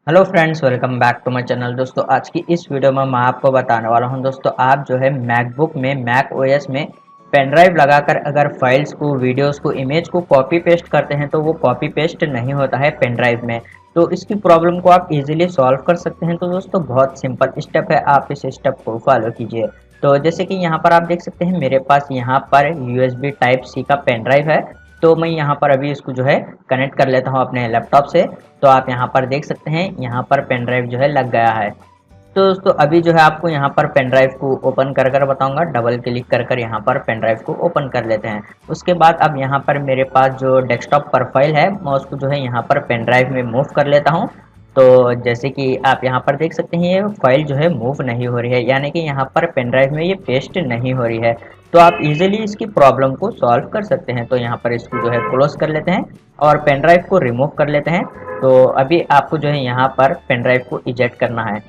Hello friends, welcome back to my channel. दोस्तों, आज की इस वीडियो में मैं आपको बताने वाला हूं। दोस्तों, आप जो है मैकबुक में मैक ओएस में पेन ड्राइव लगाकर अगर फाइल्स को, वीडियोस को, इमेज को कॉपी पेस्ट करते हैं तो वो कॉपी पेस्ट नहीं होता है पेन ड्राइव में। तो इसकी प्रॉब्लम को आप इजीली सॉल्व कर सकते हैं। तो दोस्तों, बहुत सिंपल स्टेप है, आप इस स्टेप को फॉलो कीजिए। तो जैसे कि यहाँ पर आप देख सकते हैं, मेरे पास यहाँ पर यूएसबी टाइप सी का पेन ड्राइव है। तो मैं यहाँ पर अभी इसको जो है कनेक्ट कर लेता हूँ अपने लैपटॉप से। तो आप यहाँ पर देख सकते हैं, यहाँ पर पेन ड्राइव जो है लग गया है। तो दोस्तों, अभी जो है आपको यहाँ पर पेन ड्राइव को ओपन कर कर बताऊंगा। डबल क्लिक कर कर यहाँ पर पेन ड्राइव को ओपन कर लेते हैं। उसके बाद अब यहाँ पर मेरे पास जो डेस्कटॉप प्रोफाइल है, मैं उसको जो है यहाँ पर पेन ड्राइव में मूव कर लेता हूँ। तो जैसे कि आप यहाँ पर देख सकते हैं, ये फाइल जो है मूव नहीं हो रही है, यानी कि यहाँ पर पेन ड्राइव में ये पेस्ट नहीं हो रही है। तो आप इजीली इसकी प्रॉब्लम को सॉल्व कर सकते हैं। तो यहाँ पर इसको जो है क्लोज कर लेते हैं और पेन ड्राइव को रिमूव कर लेते हैं। तो अभी आपको जो है यहाँ पर पेन ड्राइव को इजेक्ट करना है,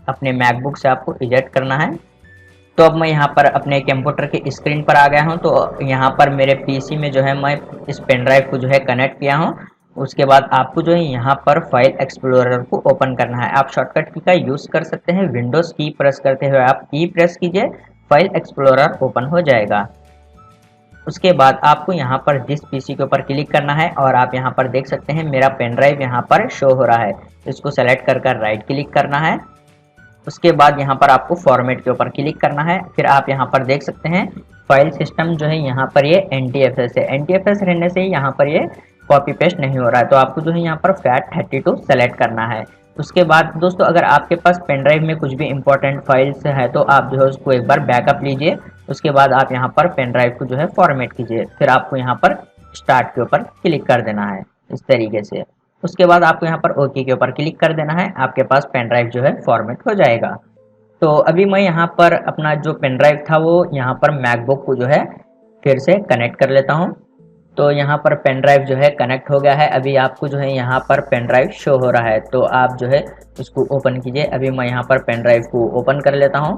अपने मैकबुक से आपको इजेक्ट करना है। तो अब मैं यहाँ पर अपने कंप्यूटर के स्क्रीन पर आ गया हूँ। तो यहाँ पर मेरे पीसी में जो है मैं इस पेन ड्राइव को जो है कनेक्ट किया हूँ। उसके बाद आपको जो है यहाँ पर फाइल एक्सप्लोरर को ओपन करना है। आप शॉर्टकट की का यूज़ कर सकते हैं, विंडोज़ की प्रेस करते हुए आप की प्रेस कीजिए, फाइल एक्सप्लोरर ओपन हो जाएगा। उसके बाद आपको यहाँ पर दिस पीसी के ऊपर क्लिक करना है और आप यहाँ पर देख सकते हैं मेरा पेन ड्राइव यहाँ पर शो हो रहा है। इसको सेलेक्ट कर कर राइट क्लिक करना है। उसके बाद यहाँ पर आपको फॉर्मेट के ऊपर क्लिक करना है। फिर आप यहाँ पर देख सकते हैं फाइल सिस्टम जो है यहाँ पर ये NTFS है। NTFS रहने से यहाँ पर ये कॉपी पेस्ट नहीं हो रहा है। तो आपको जो है यहाँ पर FAT32 सेलेक्ट करना है। उसके बाद दोस्तों, अगर आपके पास पेन ड्राइव में कुछ भी इंपॉर्टेंट फाइल्स है तो आप जो है उसको एक बार बैकअप लीजिए। उसके बाद आप यहाँ पर पेन ड्राइव को जो है फॉर्मेट कीजिए। फिर आपको यहाँ पर स्टार्ट के ऊपर क्लिक कर देना है इस तरीके से। उसके बाद आपको यहाँ पर ओके के ऊपर क्लिक कर देना है, आपके पास पेन ड्राइव जो है फॉर्मेट हो जाएगा। तो अभी मैं यहाँ पर अपना जो पेन ड्राइव था वो यहाँ पर मैकबुक को जो है फिर से कनेक्ट कर लेता हूँ। तो यहाँ पर पेन ड्राइव जो है कनेक्ट हो गया है। अभी आपको जो है यहाँ पर पेन ड्राइव शो हो रहा है, तो आप जो है उसको ओपन कीजिए। अभी मैं यहाँ पर पेन ड्राइव को ओपन कर लेता हूँ।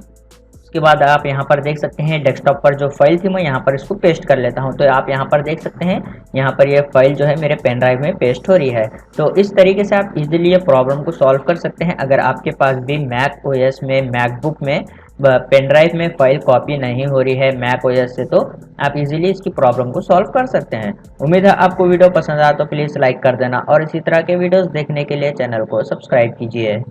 उसके बाद आप यहाँ पर देख सकते हैं डेस्कटॉप पर जो फाइल थी मैं यहाँ पर इसको पेस्ट कर लेता हूँ। तो आप यहाँ पर देख सकते हैं यहाँ पर ये फाइल जो है मेरे पेन ड्राइव में पेस्ट हो रही है। तो इस तरीके से आप इजीली ये प्रॉब्लम को सॉल्व कर सकते हैं। अगर आपके पास भी मैक ओएस में, मैकबुक में पेन ड्राइव में फाइल कॉपी नहीं हो रही है मैक ओएस से, तो आप इजीली इसकी प्रॉब्लम को सॉल्व कर सकते हैं। उम्मीद है आपको वीडियो पसंद आया तो प्लीज़ लाइक कर देना और इसी तरह के वीडियोस देखने के लिए चैनल को सब्सक्राइब कीजिए।